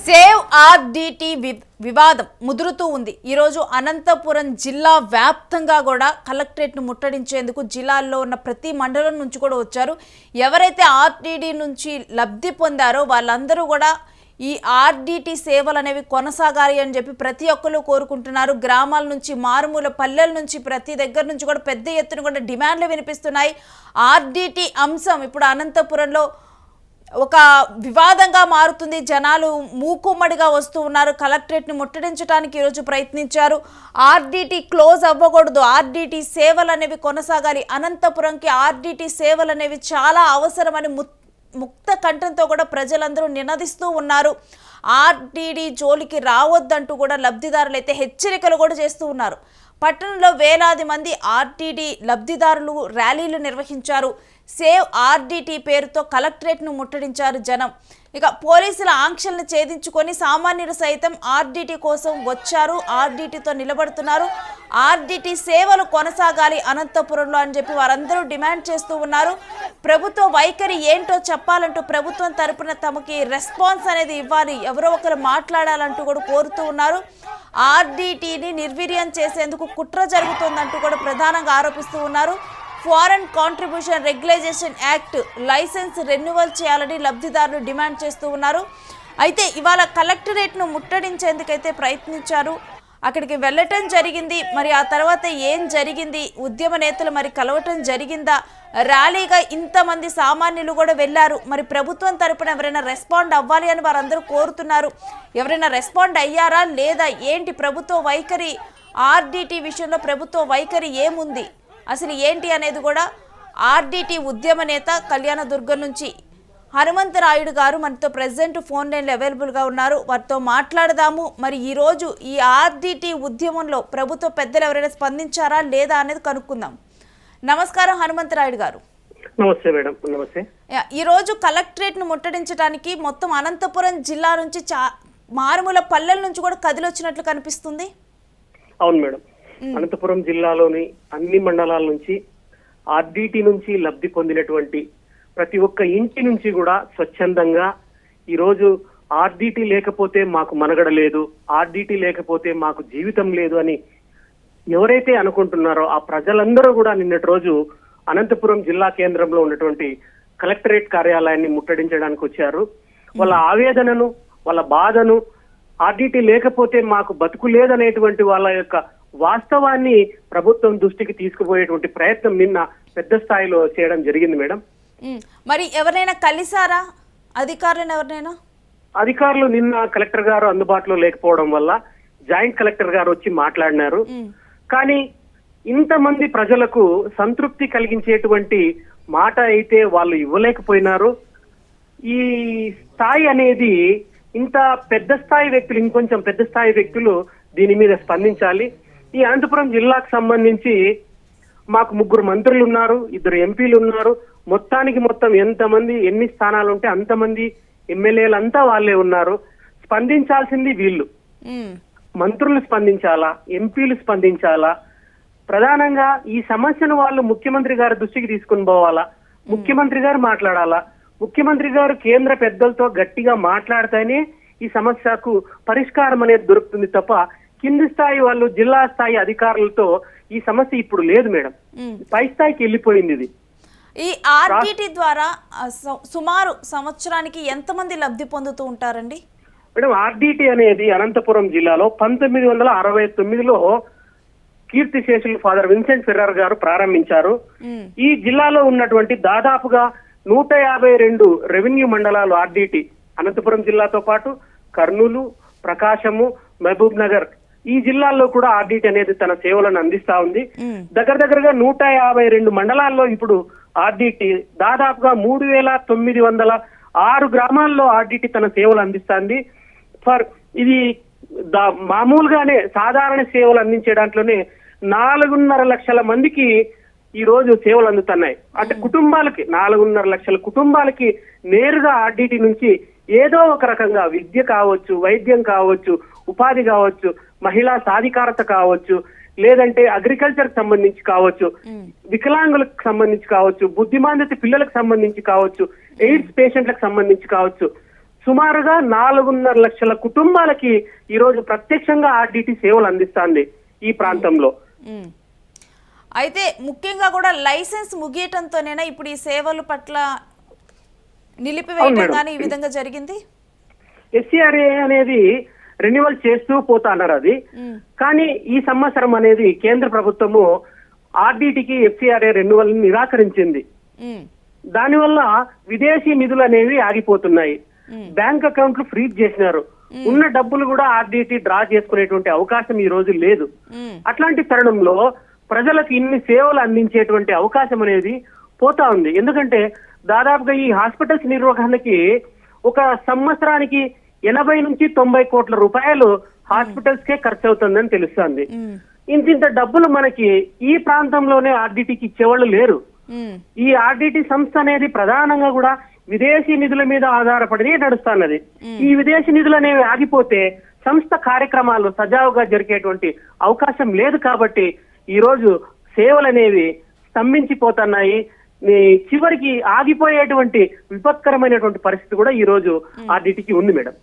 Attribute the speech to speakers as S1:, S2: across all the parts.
S1: Save RDT వివాదం ముదురుతూ ఉంది. ఈరోజు అనంతపురం జిల్లా వ్యాప్తంగా కూడా కలెక్టరేట్ను ముట్టడించేందుకు జిల్లాల్లో ఉన్న ప్రతి మండలం నుంచి కూడా వచ్చారు. ఎవరైతే ఆర్డిటి నుంచి లబ్ధి పొందారో వాళ్ళందరూ కూడా ఈ ఆర్డిటి సేవలు అనేవి కొనసాగాలి అని చెప్పి ప్రతి ఒక్కరు కోరుకుంటున్నారు. గ్రామాల నుంచి, మారుమూల పల్లెల నుంచి, ప్రతి దగ్గర నుంచి కూడా పెద్ద ఎత్తున కూడా డిమాండ్లు వినిపిస్తున్నాయి. ఆర్డిటి అంశం ఇప్పుడు అనంతపురంలో ఒక వివాదంగా మారుతుంది. జనాలు మూకుమ్మడిగా వస్తూ ఉన్నారు. కలెక్టరేట్ని ముట్టడించడానికి ఈరోజు ప్రయత్నించారు. ఆర్డిటి క్లోజ్ అవ్వకూడదు, ఆర్డిటి సేవలు అనేవి కొనసాగాలి, అనంతపురంకి ఆర్డిటి సేవలు అనేవి చాలా అవసరమని ముక్త కంఠంతో కూడా ప్రజలందరూ నినదిస్తూ ఉన్నారు. ఆర్డిటి జోలికి రావద్దంటూ కూడా లబ్ధిదారులు అయితే హెచ్చరికలు కూడా చేస్తూ ఉన్నారు. పట్టణంలో వేలాది మంది ఆర్డిటి లబ్ధిదారులు ర్యాలీలు నిర్వహించారు. సేవ్ ఆర్డిటి పేరుతో కలెక్టరేట్ను ముట్టడించారు జనం. ఇక పోలీసుల ఆంక్షలను ఛేదించుకొని సామాన్యులు సైతం ఆర్డిటి కోసం వచ్చారు, ఆర్డిటితో నిలబడుతున్నారు. ఆర్డిటి సేవలు కొనసాగాలి అనంతపురంలో అని చెప్పి వారందరూ డిమాండ్ చేస్తూ ఉన్నారు. ప్రభుత్వ వైఖరి ఏంటో చెప్పాలంటూ ప్రభుత్వం తరపున తమకి రెస్పాన్స్ అనేది ఇవ్వాలి, ఎవరో ఒకరు మాట్లాడాలంటూ కూడా కోరుతూ ఉన్నారు. ఆర్డిటిని నిర్వీర్యం చేసేందుకు కుట్ర జరుగుతుందంటూ కూడా ప్రధానంగా ఆరోపిస్తూ ఉన్నారు. Foreign contribution regulation act licence renewal చేయాలని లబ్ధిదారులు డిమాండ్ చేస్తూ ఉన్నారు. అయితే ఇవాళ కలెక్టరేట్ను ముట్టడించేందుకైతే ప్రయత్నించారు. అక్కడికి వెళ్ళటం జరిగింది. మరి ఆ తర్వాత ఏం జరిగింది? ఉద్యమ నేతలు మరి కలవటం జరిగిందా? ర్యాలీగా ఇంతమంది సామాన్యులు కూడా వెళ్ళారు. మరి ప్రభుత్వం తరపున ఎవరైనా రెస్పాండ్ అవ్వాలి అని వారందరూ కోరుతున్నారు. ఎవరైనా రెస్పాండ్ అయ్యారా లేదా? ఏంటి ప్రభుత్వ వైఖరి? ఆర్డిటి విషయంలో ప్రభుత్వ వైఖరి ఏముంది, అసలు ఏంటి అనేది కూడా ఆర్డిటి ఉద్యమ నేత కళ్యాణదుర్గం నుంచి హనుమంతరాయుడు గారు మనతో ప్రెసిడెంట్ ఫోన్ లైన్లో అవైలబుల్గా ఉన్నారు. వారితో మాట్లాడదాము. మరి ఈరోజు ఈ ఆర్డిటి ఉద్యమంలో ప్రభుత్వ పెద్దలు ఎవరైనా స్పందించారా లేదా అనేది కనుక్కుందాం. నమస్కారం హనుమంతరాయుడు గారు.
S2: నమస్తే మేడం. నమస్తే.
S1: ఈరోజు కలెక్టరేట్ను ముట్టడించడానికి మొత్తం అనంతపురం జిల్లా నుంచి మారుమూల పల్లెల నుంచి కూడా కదిలొచ్చినట్లు కనిపిస్తుంది.
S2: అవును మేడం. అనంతపురం జిల్లాలోని అన్ని మండలాల నుంచి ఆర్డిటి నుంచి లబ్ధి పొందినటువంటి ప్రతి ఒక్క ఇంటి నుంచి కూడా స్వచ్ఛందంగా ఈరోజు ఆర్డిటి లేకపోతే మాకు మనుగడ లేదు, ఆర్డిటి లేకపోతే మాకు జీవితం లేదు అని ఎవరైతే అనుకుంటున్నారో ఆ ప్రజలందరూ కూడా నిన్నటి రోజు అనంతపురం జిల్లా కేంద్రంలో ఉన్నటువంటి కలెక్టరేట్ కార్యాలయాన్ని ముట్టడించడానికి వచ్చారు. వాళ్ళ ఆవేదనను, వాళ్ళ బాధను, ఆర్డిటి లేకపోతే మాకు బతుకు లేదనేటువంటి వాళ్ళ యొక్క వాస్తవాన్ని ప్రభుత్వం దృష్టికి తీసుకుపోయేటువంటి ప్రయత్నం నిన్న పెద్ద స్థాయిలో చేయడం జరిగింది మేడం.
S1: మరి ఎవరైనా కలిసారా అధికారులను? ఎవరినైనా
S2: అధికారులు నిన్న కలెక్టర్ గారు అందుబాటులో లేకపోవడం వల్ల జాయింట్ కలెక్టర్ గారు వచ్చి మాట్లాడినారు. కానీ ఇంతమంది ప్రజలకు సంతృప్తి కలిగించేటువంటి మాట అయితే వాళ్ళు ఇవ్వలేకపోయినారు. ఈ స్థాయి అనేది ఇంత పెద్ద స్థాయి వ్యక్తులు, ఇంకొంచెం పెద్ద స్థాయి వ్యక్తులు దీని మీద స్పందించాలి. ఈ అనంతపురం జిల్లాకు సంబంధించి మాకు 3 మంత్రులు ఉన్నారు, 2 ఎంపీలు ఉన్నారు. మొత్తం ఎంతమంది ఎన్ని స్థానాలు ఉంటే అంతమంది ఎమ్మెల్యేలంతా వాళ్ళే ఉన్నారు. స్పందించాల్సింది వీళ్ళు. మంత్రులు స్పందించాలా, ఎంపీలు స్పందించాలా? ప్రధానంగా ఈ సమస్యను వాళ్ళు ముఖ్యమంత్రి గారి దృష్టికి తీసుకుని పోవాలా, ముఖ్యమంత్రి గారు మాట్లాడాలా. ముఖ్యమంత్రి గారు కేంద్ర పెద్దలతో గట్టిగా మాట్లాడితేనే ఈ సమస్యకు పరిష్కారం అనేది దొరుకుతుంది తప్ప కింది స్థాయి వాళ్ళు, జిల్లా స్థాయి అధికారులతో ఈ సమస్య ఇప్పుడు లేదు మేడం. పై స్థాయికి వెళ్ళిపోయింది ఇది.
S1: ఈ ఆర్డిటి ద్వారా సుమారు సంవత్సరానికి ఎంతమంది లబ్ధి పొందుతూ ఉంటారండి
S2: మేడం? ఆర్డిటి అనేది అనంతపురం జిల్లాలో 1969లో కీర్తిశేషులు ఫాదర్ విన్సెంట్ ఫెర్రర్ గారు ప్రారంభించారు. ఈ జిల్లాలో ఉన్నటువంటి దాదాపుగా 152 రెవెన్యూ మండలాలు ఆర్డిటి, అనంతపురం జిల్లాతో పాటు కర్నూలు, ప్రకాశము, మహబూబ్ నగర్ ఈ జిల్లాల్లో కూడా ఆర్డిటి అనేది తన సేవలను అందిస్తా ఉంది. దగ్గరగా 152 మండలాల్లో ఇప్పుడు ఆర్డిటి దాదాపుగా 3906 గ్రామాల్లో ఆర్డిటి తన సేవలు అందిస్తుంది. ఇది మామూలుగానే సాధారణ సేవలు అందించే దాంట్లోనే 4.5 లక్షల మందికి ఈ రోజు సేవలు అందుతున్నాయి. అంటే కుటుంబాలకి 4.5 లక్షల కుటుంబాలకి నేరుగా ఆర్డిటి నుంచి ఏదో ఒక రకంగా విద్య కావచ్చు, వైద్యం కావచ్చు, ఉపాధి కావచ్చు, మహిళా సాధికారత కావచ్చు, లేదంటే అగ్రికల్చర్ సంబంధించి కావచ్చు, వికలాంగులకు సంబంధించి కావచ్చు, బుద్ధిమాంద్యత పిల్లలకు సంబంధించి కావచ్చు, ఎయిడ్స్ పేషెంట్లకు సంబంధించి కావచ్చు, సుమారుగా 4.5 లక్షల కుటుంబాలకి ఈ రోజు ప్రత్యక్షంగా ఆర్డిటి సేవలు అందిస్తుంది ఈ ప్రాంతంలో.
S1: అయితే ముఖ్యంగా కూడా లైసెన్స్ ముగియటంతోనేనా ఇప్పుడు ఈ సేవల పట్ల నిలిపివేయడం కానీ ఈ విధంగా జరిగింది?
S2: ఎస్సీఆర్ఏ అనేది రెన్యువల్ చేస్తూ పోతా అన్నారు అది. కానీ ఈ సంవత్సరం అనేది కేంద్ర ప్రభుత్వము ఆర్డిటికి ఎఫ్సిఆర్ఏ రెన్యువల్ నిరాకరించింది. దానివల్ల విదేశీ నిధులు అనేవి ఆగిపోతున్నాయి, బ్యాంక్ అకౌంట్లు ఫ్రీజ్ చేసినారు, ఉన్న డబ్బులు కూడా ఆర్డిటి డ్రా చేసుకునేటువంటి అవకాశం ఈ రోజు లేదు. అట్లాంటి తరుణంలో ప్రజలకు ఇన్ని సేవలు అందించేటువంటి అవకాశం అనేది పోతా ఉంది. ఎందుకంటే దాదాపుగా ఈ హాస్పిటల్స్ నిర్వహణకి ఒక సంవత్సరానికి 80 నుంచి 90 కోట్ల రూపాయలు హాస్పిటల్స్ కే ఖర్చు అవుతుందని తెలుస్తుంది. ఇంత డబ్బులు మనకి ఈ ప్రాంతంలోనే ఆర్డిటికి ఇచ్చేవాళ్ళు లేరు. ఈ ఆర్డిటి సంస్థ అనేది ప్రధానంగా కూడా విదేశీ నిధుల మీద ఆధారపడి నడుస్తున్నది. ఈ విదేశీ నిధులు అనేవి ఆగిపోతే సంస్థ కార్యక్రమాలు సజావుగా జరిగేటువంటి అవకాశం లేదు. కాబట్టి ఈ రోజు సేవలు అనేవి స్తంభించిపోతున్నాయి. చివరికి ఆగిపోయేటువంటి విపత్కరమైనటువంటి పరిస్థితి కూడా ఈ రోజు ఆర్డిటికి ఉంది మేడం.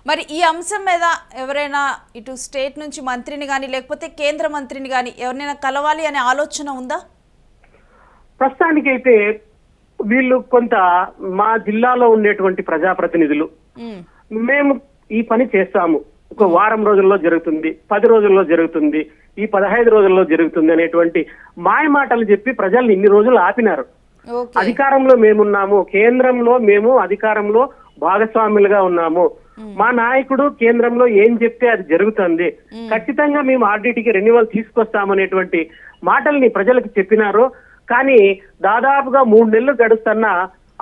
S1: మరి ఈ అంశం మీద ఎవరైనా ఇటు స్టేట్ నుంచి మంత్రిని కానీ లేకపోతే కేంద్ర మంత్రిని కానీ ఎవరినైనా కలవాలి అనే ఆలోచన ఉందా?
S2: ప్రస్తుతానికైతే వీళ్ళు కొంత మా జిల్లాలో ఉండేటువంటి ప్రజాప్రతినిధులు మేము ఈ పని చేస్తాము, ఒక వారం రోజుల్లో జరుగుతుంది, 10 రోజుల్లో జరుగుతుంది, ఈ 15 రోజుల్లో జరుగుతుంది అనేటువంటి మాయ మాటలు చెప్పి ప్రజల్ని ఇన్ని రోజులు ఆపినారు. అధికారంలో మేమున్నాము, కేంద్రంలో మేము అధికారంలో భాగస్వాములుగా ఉన్నాము, మా నాయకుడు కేంద్రంలో ఏం చెప్తే అది జరుగుతుంది, ఖచ్చితంగా మేము ఆర్డిటికి రెన్యువల్ తీసుకొస్తామనేటువంటి మాటల్ని ప్రజలకు చెప్పినారు. కానీ దాదాపుగా 3 నెలలు గడుస్తున్నా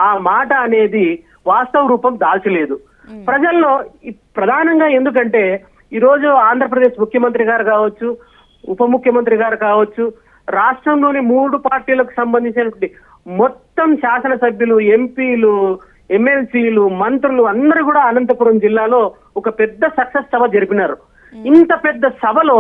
S2: ఆ మాట అనేది వాస్తవ రూపం దాల్చలేదు ప్రజల్లో. ప్రధానంగా ఎందుకంటే ఈ రోజు ఆంధ్రప్రదేశ్ ముఖ్యమంత్రి గారు కావచ్చు, ఉప ముఖ్యమంత్రి గారు కావచ్చు, రాష్ట్రంలోని 3 పార్టీలకు సంబంధించినటువంటి మొత్తం శాసనసభ్యులు, ఎంపీలు, ఎమ్మెల్సీలు, మంత్రులు అందరూ కూడా అనంతపురం జిల్లాలో ఒక పెద్ద సక్సెస్ సభ జరిపినారు. ఇంత పెద్ద సభలో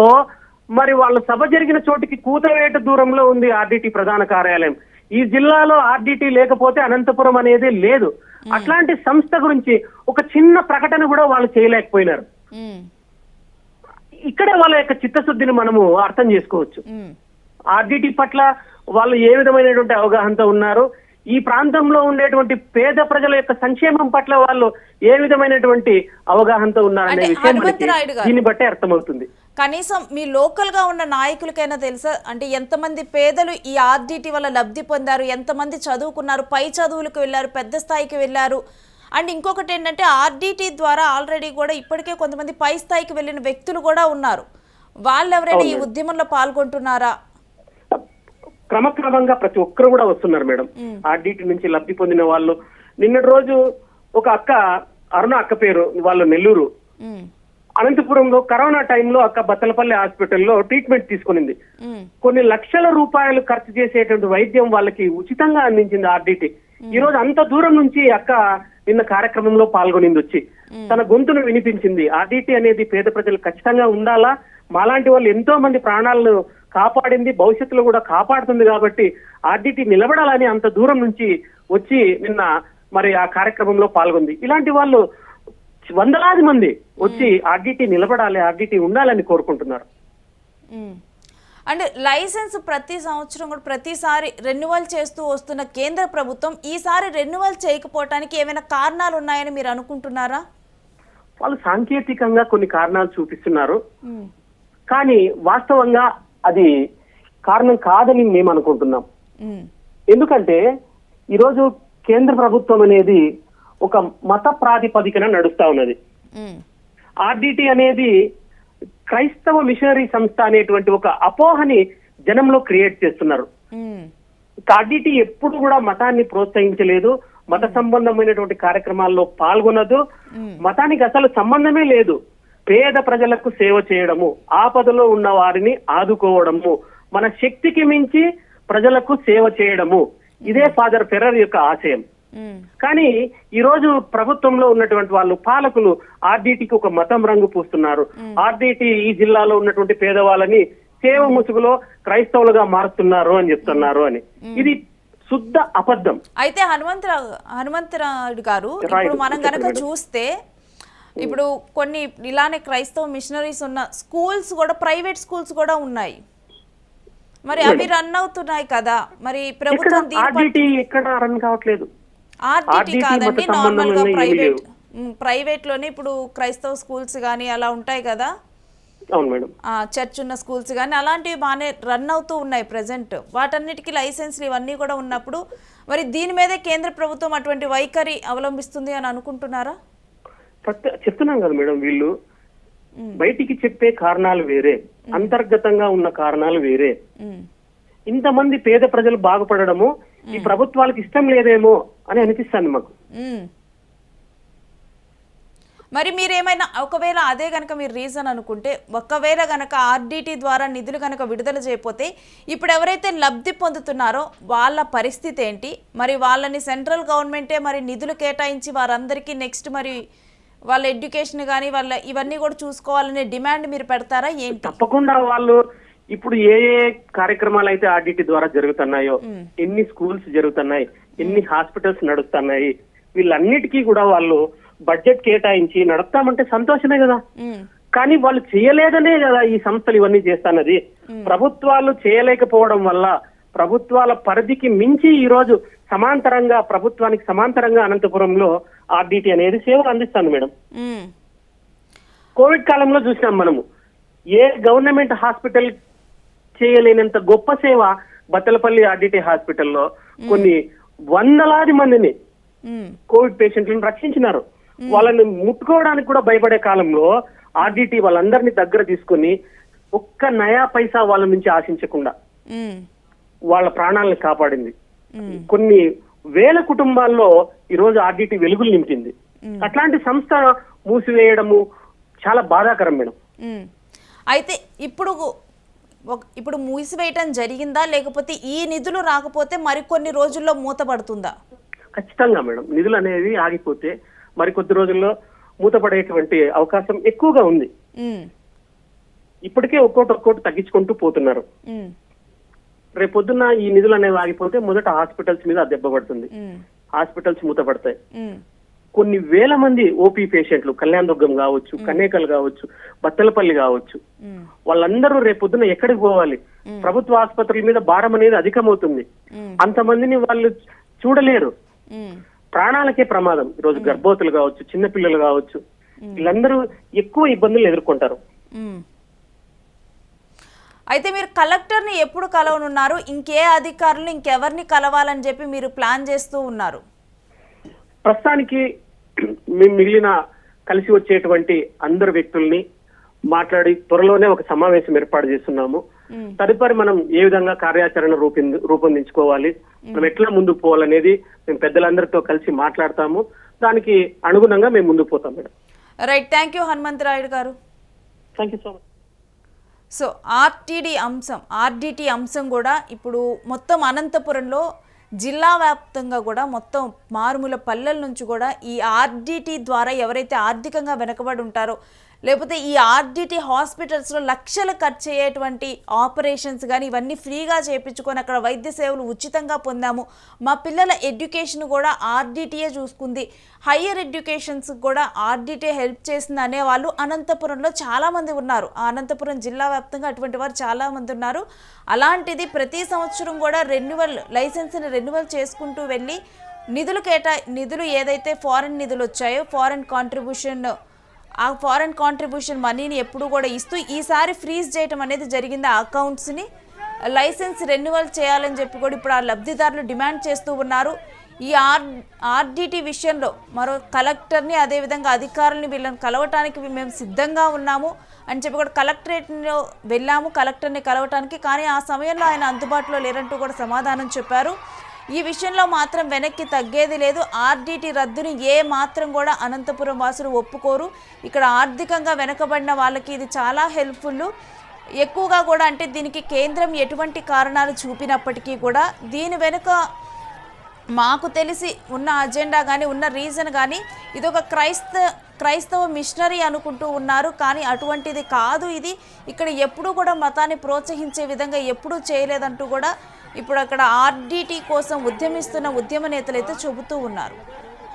S2: మరి వాళ్ళ సభ జరిగిన చోటికి కూతవేట దూరంలో ఉంది ఆర్డిటి ప్రధాన కార్యాలయం. ఈ జిల్లాలో ఆర్డిటి లేకపోతే అనంతపురం అనేది లేదు. అట్లాంటి సంస్థ గురించి ఒక చిన్న ప్రకటన కూడా వాళ్ళు చేయలేకపోయినారు. ఇక్కడే వాళ్ళ యొక్క చిత్తశుద్ధిని మనము అర్థం చేసుకోవచ్చు. ఆర్డిటి పట్ల వాళ్ళు ఏ విధమైనటువంటి అవగాహనతో ఉన్నారు, ఈ ప్రాంతంలో ఉండేటువంటి పేద ప్రజల యొక్క సంక్షేమం పట్ల వాళ్ళు ఏ విధమైనటువంటి అవగాహనతో ఉన్నారనే విషయం దీన్ని బట్టే అర్థమవుతుంది.
S1: కనీసం మీ లోకల్ గా ఉన్న నాయకులకైనా తెలుసా, అంటే ఎంతమంది పేదలు ఈ ఆర్డిటి వల్ల లబ్ధి పొందారు, ఎంతమంది చదువుకున్నారు, పై చదువులకు వెళ్ళారు, పెద్ద స్థాయికి వెళ్ళారు? అండ్ ఇంకొకటి ఏంటంటే ఆర్డిటి ద్వారా ఆల్రెడీ కూడా ఇప్పటికే కొంతమంది పై స్థాయికి వెళ్ళిన వ్యక్తులు కూడా ఉన్నారు. వాళ్ళు ఎవరైనా ఈ ఉద్యమంలో పాల్గొంటున్నారా?
S2: క్రమక్రమంగా ప్రతి ఒక్కరు కూడా వస్తున్నారు మేడం ఆర్డిటి నుంచి లబ్ధి పొందిన వాళ్ళు. నిన్నటి రోజు ఒక అక్క, అరుణ అక్క పేరు, వాళ్ళు నెల్లూరు, అనంతపురంలో కరోనా టైంలో అక్క బత్తలపల్లి హాస్పిటల్లో ట్రీట్మెంట్ తీసుకునింది. కొన్ని లక్షల రూపాయలు ఖర్చు చేసేటువంటి వైద్యం వాళ్ళకి ఉచితంగా అందించింది ఆర్డిటి. ఈ రోజు అంత దూరం నుంచి అక్క నిన్న కార్యక్రమంలో పాల్గొనింది, వచ్చి తన గొంతును వినిపించింది. ఆర్డిటి అనేది పేద ప్రజలు ఖచ్చితంగా ఉండాలా, మాలాంటి వాళ్ళు ఎంతో మంది ప్రాణాలను కాపాడింది, భవిష్యత్తులో కూడా కాపాడుతుంది, కాబట్టి ఆర్డిటి నిలబడాలని అంత దూరం నుంచి వచ్చి నిన్న మరి ఆ కార్యక్రమంలో పాల్గొంది. ఇలాంటి వాళ్ళు వందలాది మంది వచ్చి ఆర్డిటి నిలబడాలి, ఆర్డిటి ఉండాలని కోరుకుంటున్నారు.
S1: అంటే లైసెన్స్ ప్రతి సంవత్సరం కూడా ప్రతిసారి రెన్యువల్ చేస్తూ వస్తున్న కేంద్ర ప్రభుత్వం ఈసారి రెన్యువల్ చేయకపోవటానికి ఏమైనా కారణాలు ఉన్నాయని మీరు అనుకుంటున్నారా?
S2: వాళ్ళు సాంకేతికంగా కొన్ని కారణాలు చూపిస్తున్నారు, కానీ వాస్తవంగా అది కారణం కాదని మేము అనుకుంటున్నాం. ఎందుకంటే ఈరోజు కేంద్ర ప్రభుత్వం అనేది ఒక మత ప్రాతిపదికన నడుస్తా ఉన్నది. ఆర్డిటి అనేది క్రైస్తవ మిషనరీ సంస్థ అనేటువంటి ఒక అపోహని జనంలో క్రియేట్ చేస్తున్నారు. ఆర్డిటి ఎప్పుడు కూడా మతాన్ని ప్రోత్సహించలేదు, మత సంబంధమైనటువంటి కార్యక్రమాల్లో పాల్గొనదు, మతానికి అసలు సంబంధమే లేదు. పేద ప్రజలకు సేవ చేయడము, ఆపదలో ఉన్న వారిని ఆదుకోవడము, మన శక్తికి మించి ప్రజలకు సేవ చేయడము, ఇదే ఫాదర్ ఫెర్రర్ యొక్క ఆశయం. కానీ ఈ రోజు ప్రభుత్వంలో ఉన్నటువంటి వాళ్ళు, పాలకులు ఆర్డిటికి ఒక మతం రంగు పూస్తున్నారు. ఆర్డిటి ఈ జిల్లాలో ఉన్నటువంటి పేదవాళ్ళని సేవ ముసుగులో క్రైస్తవులుగా మారుతున్నారు అని చెప్తున్నారు అని. ఇది శుద్ధ అబద్ధం.
S1: అయితే హనుమంతరాయుడు గారు, ఇప్పుడు మనం గనక చూస్తే ఇప్పుడు కొన్ని ఇలానే క్రైస్తవ మిషనరీస్ ఉన్న స్కూల్స్ కూడా, ప్రైవేట్ స్కూల్స్ కూడా ఉన్నాయి, మరి అవి రన్ అవుతున్నాయి కదా, మరి ప్రభుత్వం
S2: ఎక్కడ రన్ కావట్లేదు.
S1: ఆర్డిటి కాదండి, నార్మల్ గా ప్రైవేట్ లోనే ఇప్పుడు క్రైస్తవ స్కూల్స్ కానీ అలా ఉంటాయి కదా,
S2: అవును మేడం,
S1: చర్చ్ ఉన్న స్కూల్స్ కానీ అలాంటివి బాగానే రన్ అవుతూ ఉన్నాయి ప్రెసెంట్. వాటన్నిటికీ లైసెన్స్లు ఇవన్నీ కూడా ఉన్నప్పుడు మరి దీని మీదే కేంద్ర ప్రభుత్వం అటువంటి వైఖరి అవలంబిస్తుంది అని అనుకుంటున్నారా?
S2: చెప్తున్నాం కదా మేడం, వీళ్ళు బయటికి చెప్పే కారణాలు వేరే, అంతర్గతంగా ఉన్న కారణాలు వేరే. ఇంతమంది పేద ప్రజలు బాగుపడము ఈ ప్రభుత్వాలకు ఇష్టం లేదేమో అని అనిపిస్తుంది మాకు.
S1: మరి మీరేమైనా ఒకవేళ అదే గనక మీరు రీజన్ అనుకుంటే, ఒకవేళ గనక ఆర్డిటి ద్వారా నిధులు గనక విడుదల చేయకపోతే ఇప్పుడు ఎవరైతే లబ్ధి పొందుతున్నారో వాళ్ళ పరిస్థితి ఏంటి? మరి వాళ్ళని సెంట్రల్ గవర్నమెంటే మరి నిధులు కేటాయించి వారందరికీ నెక్స్ట్ మరి వాళ్ళ ఎడ్యుకేషన్ కానీ వాళ్ళ ఇవన్నీ కూడా చూసుకోవాలనే డిమాండ్ మీరు పెడతారా ఏంటి?
S2: తప్పకుండా. వాళ్ళు ఇప్పుడు ఏ ఏ కార్యక్రమాలు అయితే ఆర్డిటి ద్వారా జరుగుతున్నాయో, ఎన్ని స్కూల్స్ జరుగుతున్నాయి, ఎన్ని హాస్పిటల్స్ నడుస్తున్నాయి, వీళ్ళన్నిటికీ కూడా వాళ్ళు బడ్జెట్ కేటాయించి నడుపుతామంటే సంతోషమే కదా. కానీ వాళ్ళు చేయలేదనే కదా ఈ సంస్థలు ఇవన్నీ చేస్తున్నది. ప్రభుత్వాలు చేయలేకపోవడం వల్ల ప్రభుత్వాల పరిధికి మించి ఈ రోజు సమాంతరంగా, ప్రభుత్వానికి సమాంతరంగా అనంతపురంలో ఆర్డిటి అనేది సేవలు అందిస్తాను మేడం. కోవిడ్ కాలంలో చూసినాం మనము, ఏ గవర్నమెంట్ హాస్పిటల్ చేయలేనంత గొప్ప సేవ బత్తలపల్లి ఆర్డిటి హాస్పిటల్లో కొన్ని వందలాది మందిని కోవిడ్ పేషెంట్లను రక్షించినారు. వాళ్ళని ముట్టుకోవడానికి కూడా భయపడే కాలంలో ఆర్డిటి వాళ్ళందరినీ దగ్గర తీసుకుని ఒక్క నయా పైసా వాళ్ళ నుంచి ఆశించకుండా వాళ్ళ ప్రాణాలను కాపాడింది. కొన్ని వేల కుటుంబాల్లో ఈ రోజు ఆర్డిటి వెలుగులు నింపింది. అట్లాంటి సంస్థ మూసివేయడము చాలా బాధాకరం మేడం.
S1: అయితే ఇప్పుడు మూసివేయటం జరిగిందా, లేకపోతే ఈ నిధులు రాకపోతే మరికొన్ని రోజుల్లో మూతపడుతుందా?
S2: ఖచ్చితంగా మేడం, నిధులు అనేవి ఆగిపోతే మరికొద్ది రోజుల్లో మూతపడేటువంటి అవకాశం ఎక్కువగా ఉంది. ఇప్పటికే ఒక్కోటి తగ్గించుకుంటూ పోతున్నారు. రేపొద్దున ఈ నిధులు అనేవి ఆగిపోతే మొదట హాస్పిటల్స్ మీద దెబ్బ పడుతుంది, హాస్పిటల్స్ మూతపడతాయి. కొన్ని వేల మంది ఓపీ పేషెంట్లు, కళ్యాణదుర్గం కావచ్చు, కన్నేకల్ కావచ్చు, బత్తలపల్లి కావచ్చు, వాళ్ళందరూ రేపొద్దున ఎక్కడికి పోవాలి? ప్రభుత్వ ఆసుపత్రుల మీద భారం అనేది అధికమవుతుంది. అంతమందిని వాళ్ళు చూడలేరు, ప్రాణాలకే ప్రమాదం. ఈరోజు గర్భవతులు కావచ్చు, చిన్నపిల్లలు కావచ్చు, వీళ్ళందరూ ఎక్కువ ఇబ్బందులు ఎదుర్కొంటారు.
S1: అయితే మీరు కలెక్టర్ని ఎప్పుడు కలవనున్నారు? ఇంకే అధికారులు ఇంకెవరిని కలవాలని చెప్పి మీరు ప్లాన్ చేస్తూ ఉన్నారు?
S2: ప్రస్తుతానికి మేము మిగిలిన కలిసి వచ్చేటువంటి అందరు వ్యక్తుల్ని మాట్లాడి త్వరలోనే ఒక సమావేశం ఏర్పాటు చేస్తున్నాము. తదుపరి మనం ఏ విధంగా కార్యాచరణ రూపొందించుకోవాలి, మనం ఎట్లా ముందుకు పోవాలనేది మేము పెద్దలందరితో కలిసి మాట్లాడతాము. దానికి అనుగుణంగా మేము ముందుకు పోతాం madam.
S1: Right, thank you Hanumantharayudu garu.
S2: Thank you so much.
S1: So RDT అంశం కూడా ఇప్పుడు మొత్తం అనంతపురంలో జిల్లా వ్యాప్తంగా కూడా మొత్తం మారుమూల పల్లెల నుంచి కూడా ఈ ఆర్డిటి ద్వారా ఎవరైతే ఆర్థికంగా వెనకబడి ఉంటారో, లేకపోతే ఈ ఆర్డిటి హాస్పిటల్స్లో లక్షలు ఖర్చు అయ్యేటువంటి ఆపరేషన్స్ కానీ ఇవన్నీ ఫ్రీగా చేయించుకొని అక్కడ వైద్య సేవలు ఉచితంగా పొందాము, మా పిల్లల ఎడ్యుకేషన్ కూడా ఆర్డిటియే చూసుకుంది, హయ్యర్ ఎడ్యుకేషన్స్ కూడా ఆర్డిటే హెల్ప్ చేసింది అనేవాళ్ళు అనంతపురంలో చాలామంది ఉన్నారు. అనంతపురం జిల్లా వ్యాప్తంగా అటువంటి వారు చాలామంది ఉన్నారు. అలాంటిది ప్రతి సంవత్సరం కూడా లైసెన్స్ని రెన్యువల్ చేసుకుంటూ వెళ్ళి నిధులు ఏదైతే ఫారెన్ నిధులు వచ్చాయో ఆ ఫారెన్ కాంట్రిబ్యూషన్ మనీని ఎప్పుడు కూడా ఇస్తూ ఈసారి ఫ్రీజ్ చేయటం అనేది జరిగింది. ఆ అకౌంట్స్ని లైసెన్స్ రెన్యువల్ చేయాలని చెప్పి కూడా ఇప్పుడు ఆ లబ్ధిదారులు డిమాండ్ చేస్తూ ఉన్నారు. ఈ ఆర్డిటి విషయంలో మరో కలెక్టర్ని, అదేవిధంగా అధికారులని వీళ్ళని కలవటానికి మేము సిద్ధంగా ఉన్నాము అని చెప్పి కూడా కలెక్టరేట్లో వెళ్ళాము కలెక్టర్ని కలవటానికి. కానీ ఆ సమయంలో ఆయన అందుబాటులో లేరంటూ కూడా సమాధానం చెప్పారు. ఈ విషయంలో మాత్రం వెనక్కి తగ్గేది లేదు. ఆర్డిటి రద్దుని ఏ మాత్రం కూడా అనంతపురం వాసులు ఒప్పుకోరు. ఇక్కడ ఆర్థికంగా వెనకబడిన వాళ్ళకి ఇది చాలా హెల్ప్ఫుల్. ఎక్కువగా కూడా అంటే దీనికి కేంద్రం ఎటువంటి కారణాలు చూపినప్పటికీ కూడా దీని వెనుక మాకు తెలిసి ఉన్న అజెండా కానీ ఉన్న రీజన్ కానీ ఇదొక క్రైస్తవ మిషనరీ అనుకుంటూ ఉన్నారు. కానీ అటువంటిది కాదు. ఇది ఇక్కడ ఎప్పుడూ కూడా మతాన్ని ప్రోత్సహించే విధంగా ఎప్పుడూ చేయలేదంటూ కూడా ఇప్పుడు అక్కడ ఆర్డీటీ కోసం ఉద్యమిస్తున్న ఉద్యమ నేతలైతే చెబుతూ ఉన్నారు.